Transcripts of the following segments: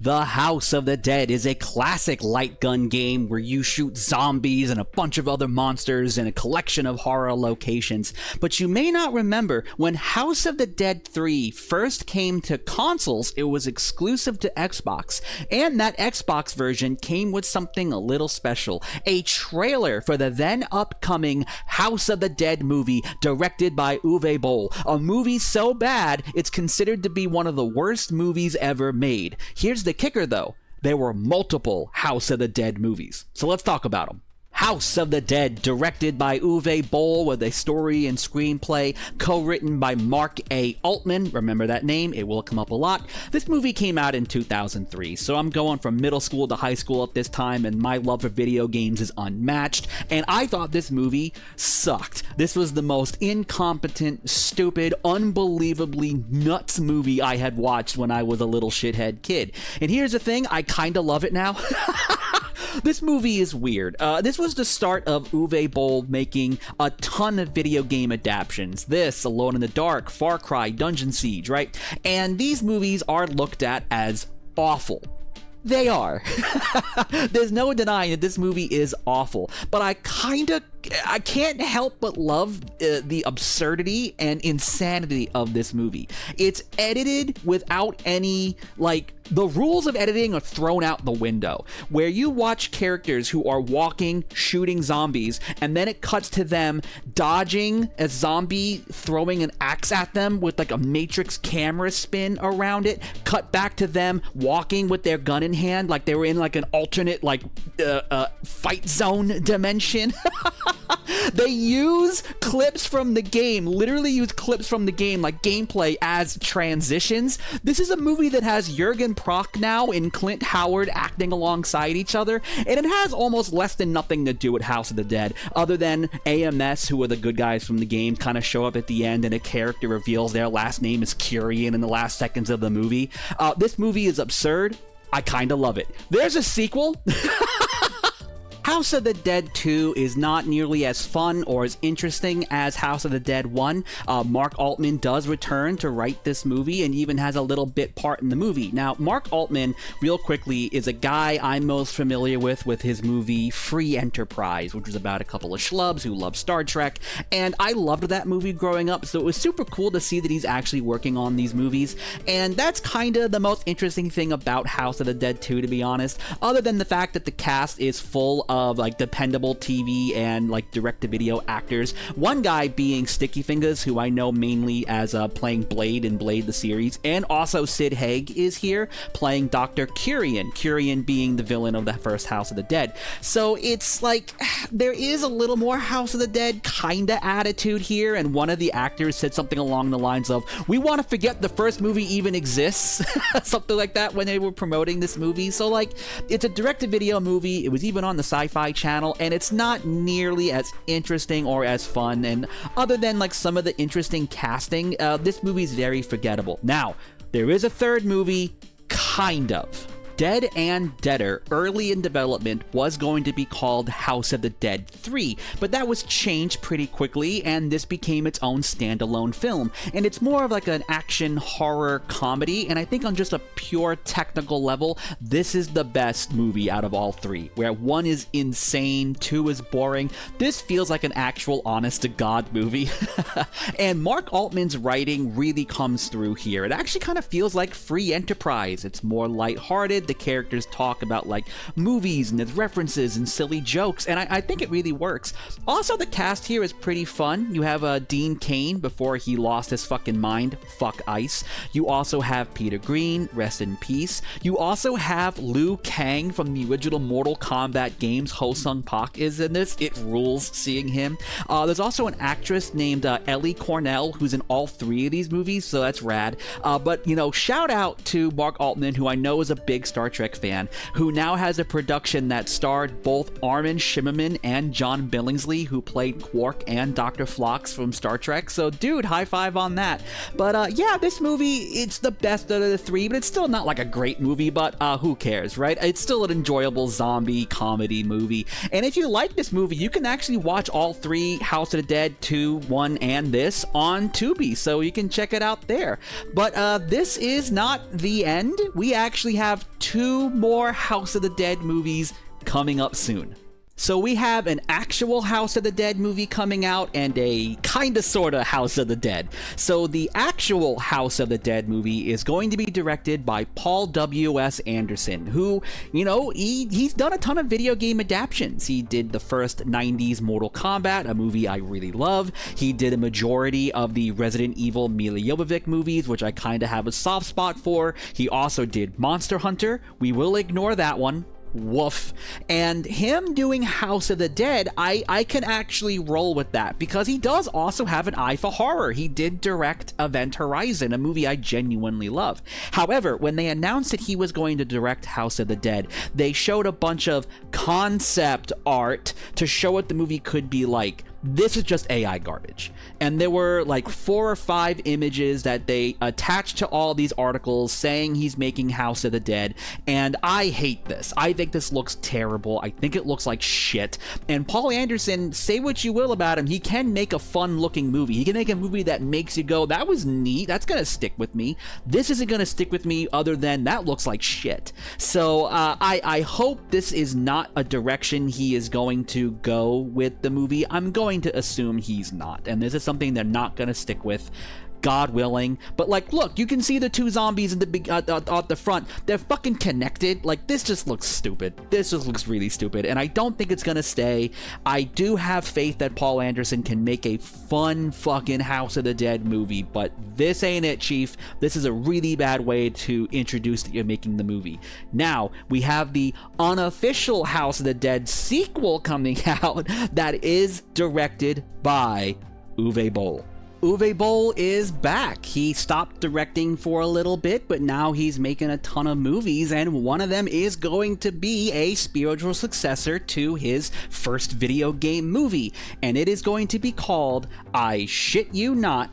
The House of the Dead is a classic light gun game where you shoot zombies and a bunch of other monsters in a collection of horror locations. But you may not remember, when House of the Dead 3 first came to consoles, it was exclusive to Xbox. And that Xbox version came with something a little special. A trailer for the then upcoming House of the Dead movie directed by Uwe Boll. A movie so bad, it's considered to be one of the worst movies ever made. Here's the kicker though, there were multiple House of the Dead movies. So let's talk about them. House of the Dead, directed by Uwe Boll with a story and screenplay, co-written by Mark A. Altman. Remember that name, it will come up a lot. This movie came out in 2003, so I'm going from middle school to high school at this time, and my love for video games is unmatched, and I thought this movie sucked. This was the most incompetent, stupid, unbelievably nuts movie I had watched when I was a little shithead kid. And here's the thing, I kinda love it now. This movie is weird. This was the start of Uwe Boll making a ton of video game adaptations. This, Alone in the Dark, Far Cry, Dungeon Siege, right? And these movies are looked at as awful. They are. There's no denying that this movie is awful, but I can't help but love the absurdity and insanity of this movie. It's edited without any, the rules of editing are thrown out the window, where you watch characters who are walking, shooting zombies, and then it cuts to them dodging a zombie, throwing an axe at them with a Matrix camera spin around it, cut back to them walking with their gun in hand, like they were in an alternate fight zone dimension. They use clips from the game, literally use clips from the game, like gameplay, as transitions. This is a movie that has Jurgen Prochnow and Clint Howard acting alongside each other, and it has almost less than nothing to do with House of the Dead, other than AMS, who are the good guys from the game, kind of show up at the end, and a character reveals their last name is Curian in the last seconds of the movie. This movie is absurd. I kind of love it. There's a sequel. House of the Dead 2 is not nearly as fun or as interesting as House of the Dead 1. Mark Altman does return to write this movie and even has a little bit part in the movie. Now, Mark Altman, real quickly, is a guy I'm most familiar with his movie Free Enterprise, which was about a couple of schlubs who love Star Trek, and I loved that movie growing up, so it was super cool to see that he's actually working on these movies, and that's kind of the most interesting thing about House of the Dead 2, to be honest, other than the fact that the cast is full of dependable TV and direct-to-video actors. One guy being Sticky Fingers, who I know mainly as playing Blade in Blade the series, and also Sid Haig is here playing Dr. Curian. Curian being the villain of the first House of the Dead. So it's there is a little more House of the Dead kinda attitude here, and one of the actors said something along the lines of, "We want to forget the first movie even exists," something like that when they were promoting this movie. So it's a direct-to-video movie. It was even on the Sci-Fi Channel, and it's not nearly as interesting or as fun, and other than some of the interesting casting, this movie's very forgettable. Now, there is a third movie, kind of. Dead and Deader, early in development, was going to be called House of the Dead 3, but that was changed pretty quickly, and this became its own standalone film. And it's more of an action horror comedy, and I think on just a pure technical level, this is the best movie out of all three, where 1 is insane, 2 is boring. This feels like an actual honest-to-God movie. And Mark Altman's writing really comes through here. It actually kind of feels like Free Enterprise. It's more lighthearted. The characters talk about movies and there's references and silly jokes, and I think it really works. Also, the cast here is pretty fun. You have Dean Cain before he lost his fucking mind. Fuck ICE. You also have Peter Green, rest in peace. You also have Liu Kang from the original Mortal Kombat games. Ho Sung Pak is in this. It rules seeing him. There's also an actress named Ellie Cornell who's in all three of these movies, so that's rad. But shout out to Mark Altman, who I know is a big Star Trek fan, who now has a production that starred both Armin Shimmerman and John Billingsley, who played Quark and Dr. Phlox from Star Trek. So, dude, high five on that. But, yeah, this movie, it's the best out of the three, but it's still not a great movie, but who cares, right? It's still an enjoyable zombie comedy movie. And if you like this movie, you can actually watch all three, House of the Dead 2, 1, and this, on Tubi, so you can check it out there. But this is not the end. We actually have 2 more House of the Dead movies coming up soon. So we have an actual House of the Dead movie coming out and a kinda sorta House of the Dead. So the actual House of the Dead movie is going to be directed by Paul W.S. Anderson, who, you know, he's done a ton of video game adaptations. He did the first 90s Mortal Kombat, a movie I really love. He did a majority of the Resident Evil Milla Jovovich movies, which I kinda have a soft spot for. He also did Monster Hunter. We will ignore that one. Woof. And him doing House of the Dead, I can actually roll with that because he does also have an eye for horror. He did direct Event Horizon, a movie I genuinely love. However, when they announced that he was going to direct House of the Dead, they showed a bunch of concept art to show what the movie could be like. This is just AI garbage. And there were like 4 or 5 images that they attached to all these articles saying he's making House of the Dead, and I hate this. I think this looks terrible. I think it looks like shit. And Paul Anderson, say what you will about him, he can make a fun looking movie. He can make a movie that makes you go, that was neat, that's gonna stick with me. This isn't gonna stick with me other than that looks like shit. So I hope this is not a direction he is going to go with the movie. I'm going to assume he's not, and this is something they're not going to stick with, God willing. But like, look, you can see the 2 zombies in the big at the front. They're fucking connected. Like, this just looks stupid. This just looks really stupid, and I don't think it's gonna stay. I do have faith that Paul Anderson can make a fun fucking House of the Dead movie, but this ain't it, Chief. This is a really bad way to introduce that you're making the movie. Now we have the unofficial House of the Dead sequel coming out that is directed by Uwe Boll. Uwe Boll is back. He stopped directing for a little bit, but now he's making a ton of movies, and one of them is going to be a spiritual successor to his first video game movie, and it is going to be called, I shit you not,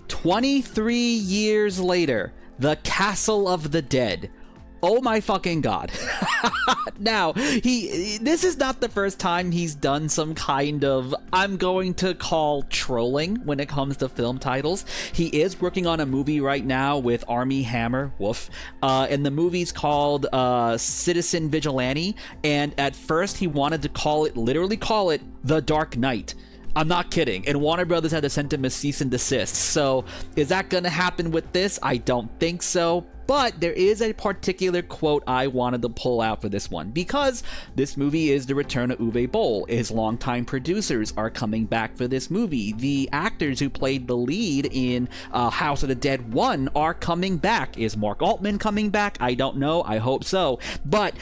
23 years later, The Castle of the Dead. Oh my fucking god. Now, this is not the first time he's done some kind of, I'm going to call, trolling when it comes to film titles. He is working on a movie right now with Armie Hammer, woof, and the movie's called Citizen Vigilante, and at first he wanted to literally call it The Dark Knight. I'm not kidding. And Warner Brothers had to send him a cease and desist. So is that going to happen with this? I don't think so. But there is a particular quote I wanted to pull out for this one, because this movie is the return of Uwe Boll. His longtime producers are coming back for this movie. The actors who played the lead in House of the Dead 1 are coming back. Is Mark Altman coming back? I don't know. I hope so. But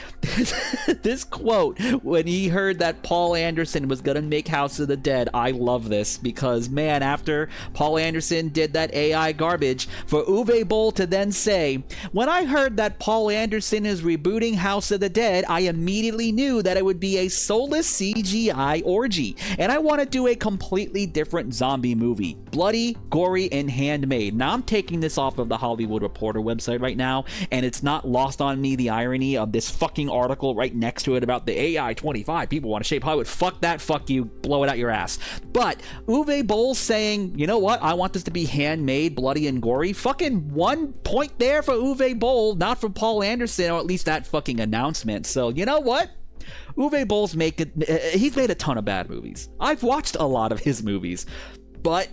this quote, when he heard that Paul Anderson was going to make House of the Dead, I love this, because, man, after Paul Anderson did that AI garbage, for Uwe Boll to then say, when I heard that Paul Anderson is rebooting House of the Dead, I immediately knew that it would be a soulless CGI orgy, and I want to do a completely different zombie movie. Bloody, gory, and handmade. Now, I'm taking this off of the Hollywood Reporter website right now, and it's not lost on me the irony of this fucking article right next to it about the AI 25 people want to shape Hollywood. Fuck that, fuck you, blow it out your ass. But Uwe Boll saying, you know what, I want this to be handmade, bloody, and gory. Fucking 1 point there for Uwe Boll, not from Paul Anderson, or at least that fucking announcement. So, you know what? Uwe Boll's he's made a ton of bad movies. I've watched a lot of his movies, but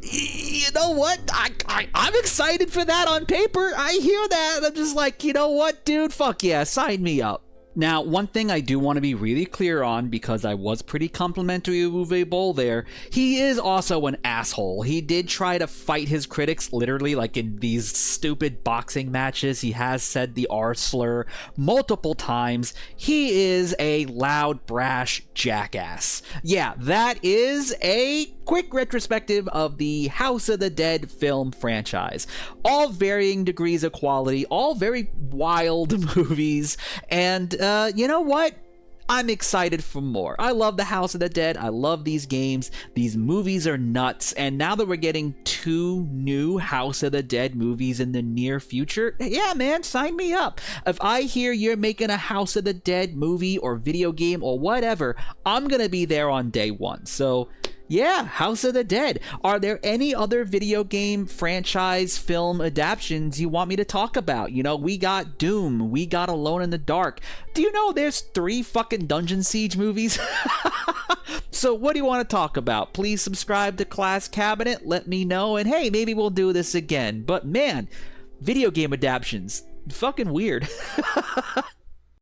you know what? I'm excited for that on paper. I hear that. I'm just like, you know what, dude? Fuck yeah, sign me up. Now, one thing I do want to be really clear on, because I was pretty complimentary of Uwe Boll there, he is also an asshole. He did try to fight his critics, literally, like in these stupid boxing matches. He has said the R slur multiple times. He is a loud, brash jackass. Yeah, that is a quick retrospective of the House of the Dead film franchise. All varying degrees of quality, all very wild movies, and you know what? I'm excited for more. I love the House of the Dead. I love these games. These movies are nuts. And now that we're getting 2 new House of the Dead movies in the near future, yeah, man, sign me up. If I hear you're making a House of the Dead movie or video game or whatever, I'm going to be there on day 1. So Yeah, House of the Dead. Are there any other video game franchise film adaptations you want me to talk about? You know, we got Doom, we got Alone in the Dark. Do you know there's 3 fucking Dungeon Siege movies? So what do you want to talk about? Please subscribe to Class Cabinet, let me know, and hey, maybe we'll do this again. But man, video game adaptations, fucking weird.